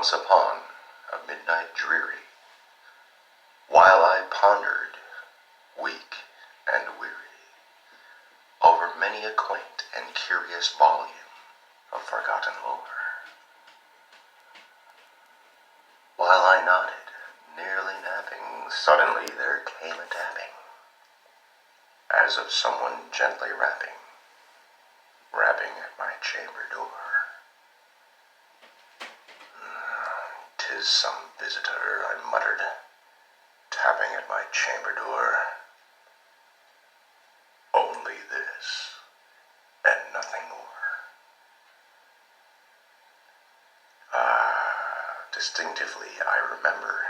Once upon a midnight dreary, while I pondered, weak and weary, over many a quaint and curious volume of forgotten lore, while I nodded, nearly napping, suddenly there came a tapping, as of someone gently rapping at my chamber door. 'Tis some visitor, I muttered, tapping at my chamber door. Only this, and nothing more. Distinctively I remember.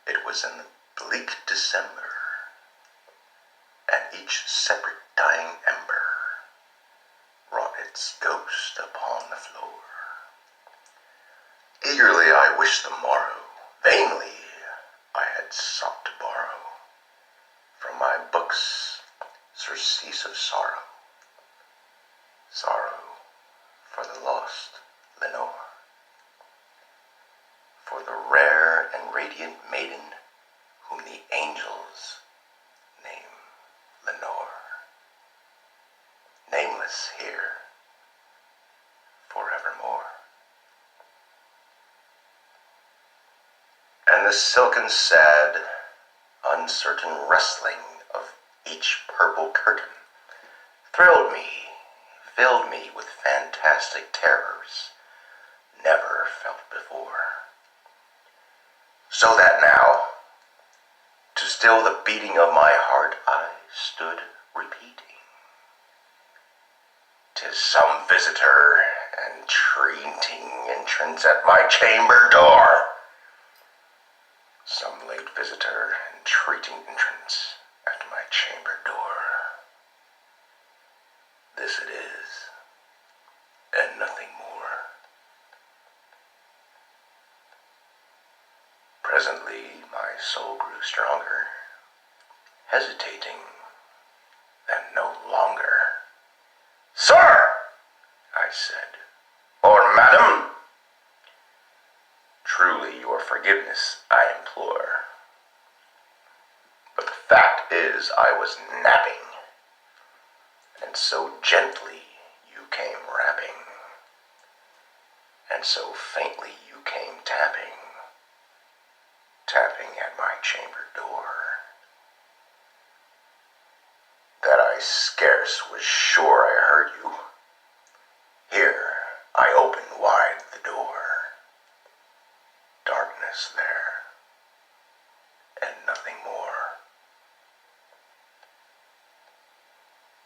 It was in the bleak December, and each separate dying ember wrought its ghost upon the floor. Eagerly I wished the morrow, vainly I had sought to borrow from my books surcease of sorrow, sorrow for the lost Lenore, for the rare and radiant maiden whom the angels name Lenore, nameless here forevermore. And the silken sad, uncertain rustling of each purple curtain thrilled me, filled me with fantastic terrors never felt before. So that now, to still the beating of my heart, I stood repeating, 'tis some visitor entreating entrance at my chamber door. Some late visitor entreating entrance at my chamber door. This it is, and nothing more. Presently my soul grew stronger, hesitating, and no longer. "Sir," I said, "or madam, truly your forgiveness I implore. But the fact is I was napping, and so gently you came rapping, and so faintly you came tapping at my chamber door, that I scarce was sure I heard you. Here I opened wide the door. Darkness there, and nothing more.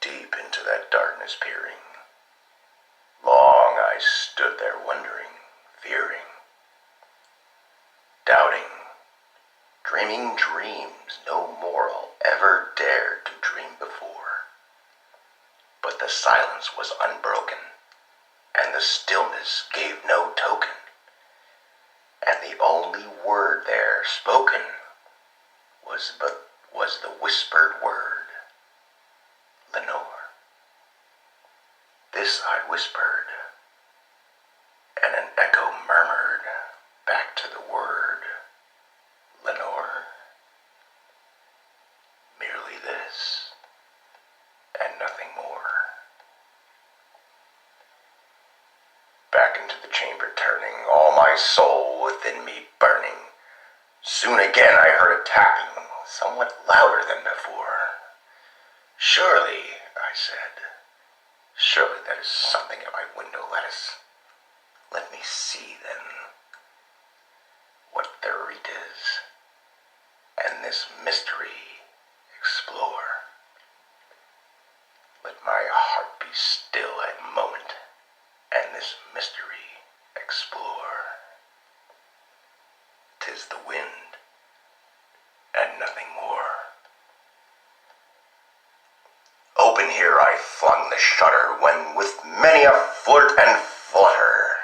Deep into that darkness peering, long I stood there wondering, fearing, doubting, dreaming dreams no mortal ever dared to dream before. But the silence was unbroken, and the stillness gave no token, and the only word there spoken was the whispered word, Lenore. This I whispered, and an echo murmured back to the word, Lenore. Merely this, and nothing more. Back into the chamber turning, all my soul within me burning, soon again I heard a tapping, somewhat louder than before. "Surely," I said, "surely that is something at my window. Let me see then what the rite is, and this mystery explore. Let my heart be still a moment, and this mystery explore. 'Tis the wind, and nothing more." Open here I flung the shutter, when with many a flirt and flutter,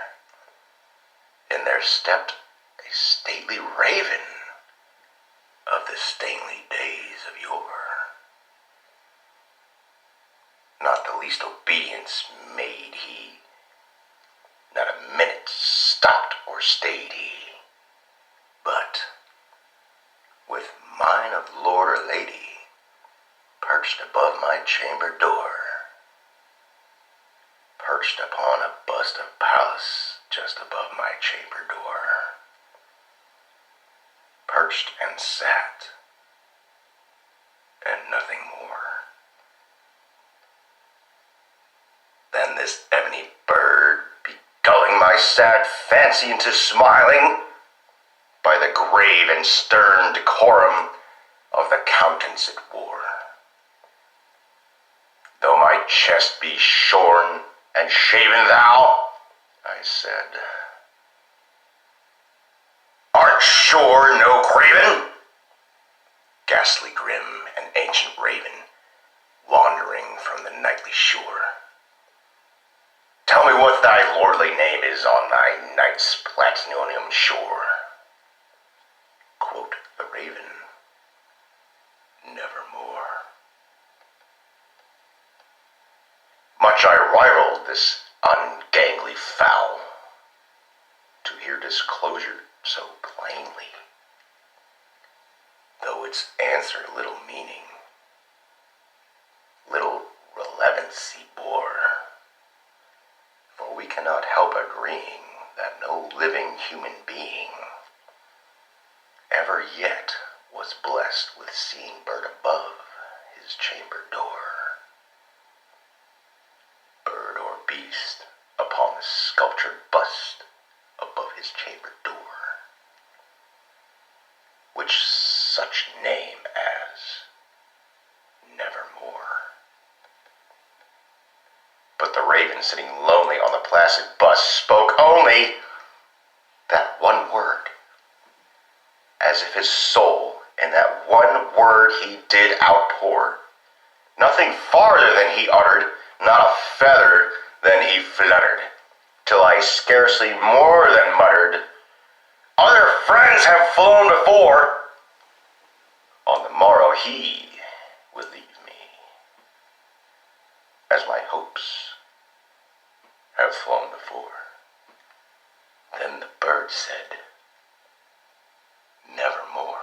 in there stepped a stately raven of the stately days of yore. Not the least obedience made he, not a minute stopped or stayed he, but with mine of lord or lady perched above my chamber door, perched upon a bust of Pallas just above my chamber door, perched and sat, and nothing more. Then this ebony bird, beguiling my sad fancy into smiling, by the grave and stern decorum of the countenance it wore. Though my chest be shorn and shaven thou, I said, art sure no craven? Ghastly grim and ancient raven, wandering from the nightly shore. Tell me what thy lordly name is on thy night's platinum shore. Quote the raven, nevermore. Much I rivaled this ungangly fowl, to hear disclosure so plainly, though its answer little meaning, little relevancy bore. For we cannot help agreeing that no living human being ever yet was blessed with seeing bird above his chamber door, bird or beast upon the sculptured bust above his chamber door, which such name as nevermore. But the raven sitting lonely on the placid bust spoke only that one word, as if his soul in that one word he did outpour. Nothing farther than he uttered, not a feather than he fluttered, till I scarcely more than muttered, other friends have flown before. On the morrow he would leave me, as my hopes have flown before. Then the bird said, nevermore.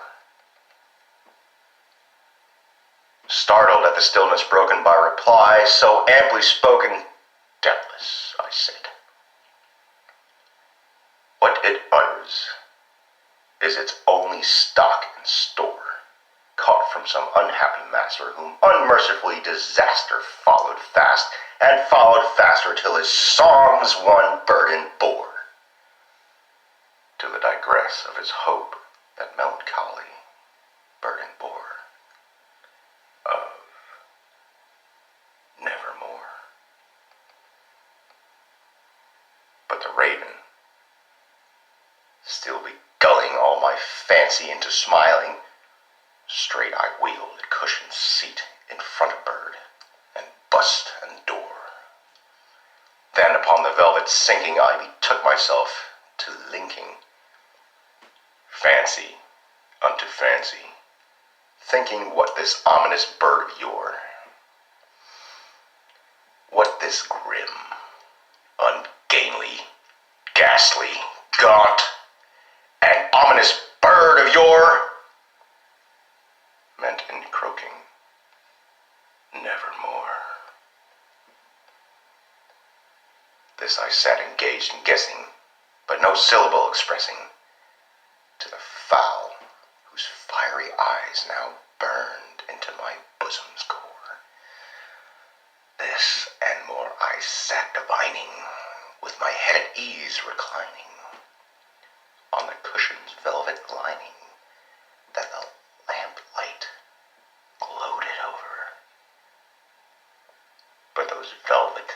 Startled at the stillness broken by reply so amply spoken, doubtless, I said, what it utters is its only stock and store, caught from some unhappy master whom unmercifully disaster followed fast, and followed faster till his songs one burden bore. To the digress of his hope that melancholy burden bore of nevermore. But the raven, still begulling all my fancy into smiling, straight I wheeled a cushioned seat in front of bird, and bust and door. Then upon the velvet sinking I betook myself to linking fancy unto fancy, thinking what this ominous bird of yore, what this grim, ungainly, ghastly, gaunt, and ominous bird of yore meant in croaking nevermore. This I sat engaged in guessing, but no syllable expressing, to the fowl whose fiery eyes now burned into my bosom's core. This and more I sat divining, with my head at ease reclining on the cushion